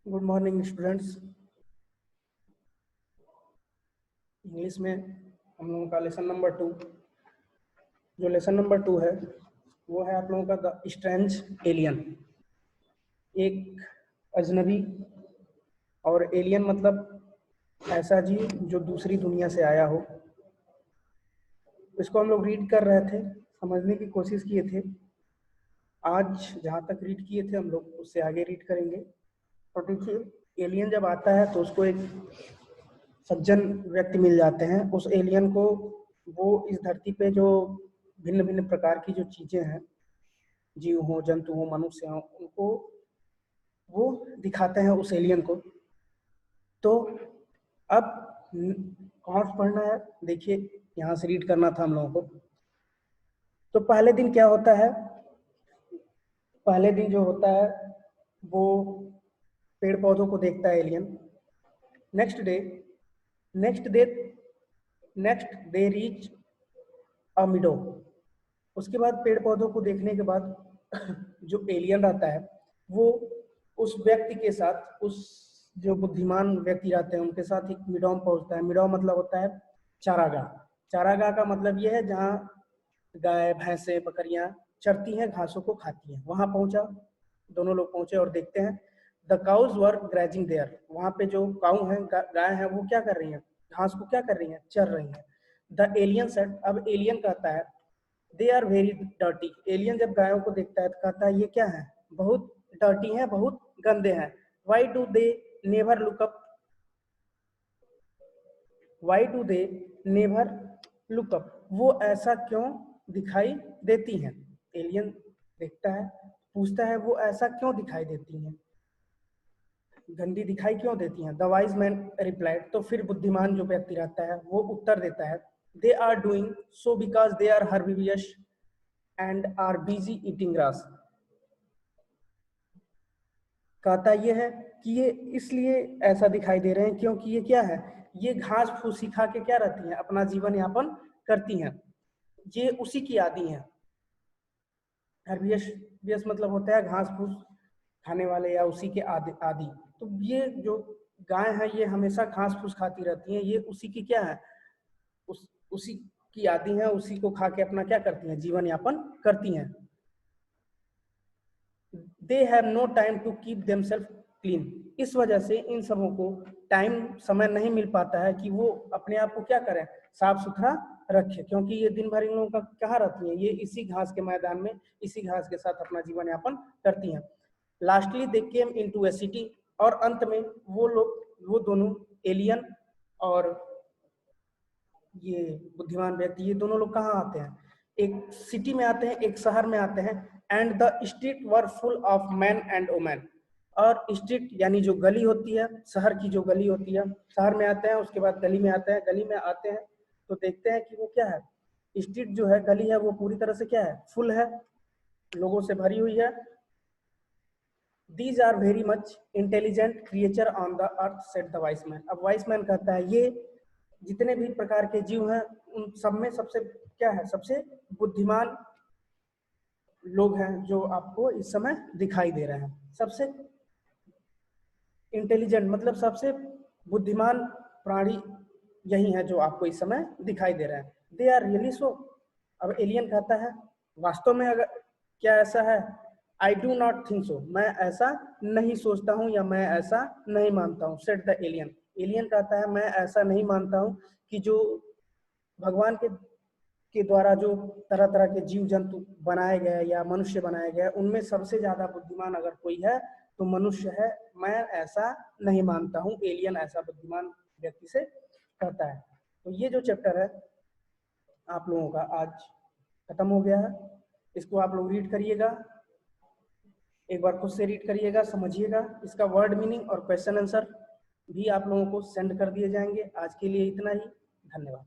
Good morning students. English में हम लोगों का लेसन नंबर 2, जो लेसन नंबर 2 है वो है आप लोगों का द स्ट्रेंज एलियन। एक अजनबी, और एलियन मतलब ऐसा जीव जो दूसरी दुनिया से आया हो। इसको हम लोग रीड कर रहे थे, समझने की कोशिश किए थे। आज जहाँ तक रीड किए थे हम लोग उससे आगे रीड करेंगे। तो देखिए, एलियन जब आता है तो उसको एक सज्जन व्यक्ति मिल जाते हैं। उस एलियन को वो इस धरती पे जो भिन्न भिन्न प्रकार की जो चीजें हैं, जीव हो, जंतु हो, मनुष्य हो, उनको वो दिखाते हैं उस एलियन को। तो अब कौन से पढ़ना है, देखिए यहाँ से रीड करना था हम लोगों को। तो पहले दिन क्या होता है, पहले दिन जो होता है वो पेड़ पौधों को देखता है alien. Next day next day next they reach a meadow. उसके बाद पेड़ पौधों को देखने के बाद जो एलियन रहता है वो उस व्यक्ति के साथ, उस जो बुद्धिमान व्यक्ति रहते हैं उनके साथ एक मिडो में पहुंचता है। मिडो मतलब होता है चारागाह। चारागाह का मतलब यह है जहाँ गाय, भैंसे, बकरियां चरती हैं, घासों को खाती हैं। वहां पहुंचा, दोनों लोग पहुंचे और देखते हैं the cows were grazing there. वहां पे जो काऊ हैं, गाय हैं, वो क्या कर रही हैं, घास को क्या कर रही हैं, चर रही हैं। द एलियन सेड, अब एलियन कहता है they are very dirty. Alien जब गायों को देखता है तो कहता है ये क्या है, बहुत डर्टी हैं, बहुत गंदे हैं। Why do they never look up, why do they never look up, वो ऐसा क्यों दिखाई देती हैं। एलियन देखता है, पूछता है वो ऐसा क्यों दिखाई देती हैं, गंदी दिखाई क्यों देती हैं। द वाइज मैन रिप्लाइड, तो फिर बुद्धिमान जो व्यक्ति रहता है वो उत्तर देता है they are doing so because they are herbivorous and are busy eating grass. कहता ये है कि ये इसलिए ऐसा दिखाई दे रहे हैं क्योंकि ये क्या है, ये घास फूसी खा के क्या रहती हैं, अपना जीवन यापन करती हैं। ये उसी की आदि हैं। हर्बियस मतलब होता है घास फूस खाने वाले या उसी के आदि। तो ये जो गाय है ये हमेशा घास फूस खाती रहती हैं, ये उसी की क्या है, उसी की आदि है, उसी को खा के अपना क्या करती हैं, जीवन यापन करती हैं। They have no time to keep themselves clean. इस वजह से इन सबों को टाइम, समय नहीं मिल पाता है कि वो अपने आप को क्या करें, साफ सुथरा रखे, क्योंकि ये दिन भर इन लोगों का कहाँ रहती हैं, ये इसी घास के मैदान में इसी घास के साथ अपना जीवन यापन करती हैं। लास्टली दे केम इनटू ए सिटी, और अंत में वो लोग, वो दोनों एलियन और ये बुद्धिमान व्यक्ति, ये दोनों लोग कहाँ आते हैं, एक सिटी में आते हैं, एक शहर में आते हैं। And the street were full of man and women. और स्ट्रीट यानी जो गली होती है, शहर की जो गली होती है, शहर में आते हैं, उसके बाद गली में आते हैं। गली में आते हैं तो देखते हैं कि वो क्या है, स्ट्रीट जो है, गली है, वो पूरी तरह से क्या है, फुल है, लोगों से भरी हुई है। These are very much intelligent creature on the earth said the wise man. अब वाइस मैन कहता है ये जितने भी प्रकार के जीव हैं उन सब में सबसे क्या है, सबसे बुद्धिमान लोग हैं जो आपको इस समय दिखाई दे रहे हैं। सबसे इंटेलिजेंट मतलब सबसे बुद्धिमान प्राणी यही है जो आपको इस समय दिखाई दे रहे हैं। They are really so. अब एलियन कहता है वास्तव में अगर क्या ऐसा है, I do not think so, मैं ऐसा नहीं सोचता हूँ या मैं ऐसा नहीं मानता हूँ। सेड द एलियन, एलियन कहता है मैं ऐसा नहीं मानता हूँ कि जो भगवान के द्वारा जो तरह तरह के जीव जंतु बनाए गए या मनुष्य बनाए गए, उनमें सबसे ज्यादा बुद्धिमान अगर कोई है तो मनुष्य है। मैं ऐसा नहीं मानता हूँ, एलियन ऐसा बुद्धिमान व्यक्ति से कहता है। तो ये जो चैप्टर है आप लोगों का आज खत्म हो गया है। इसको आप लोग रीड करिएगा, एक बार खुद से रीड करिएगा, समझिएगा। इसका वर्ड मीनिंग और क्वेश्चन आंसर भी आप लोगों को सेंड कर दिए जाएंगे। आज के लिए इतना ही, धन्यवाद।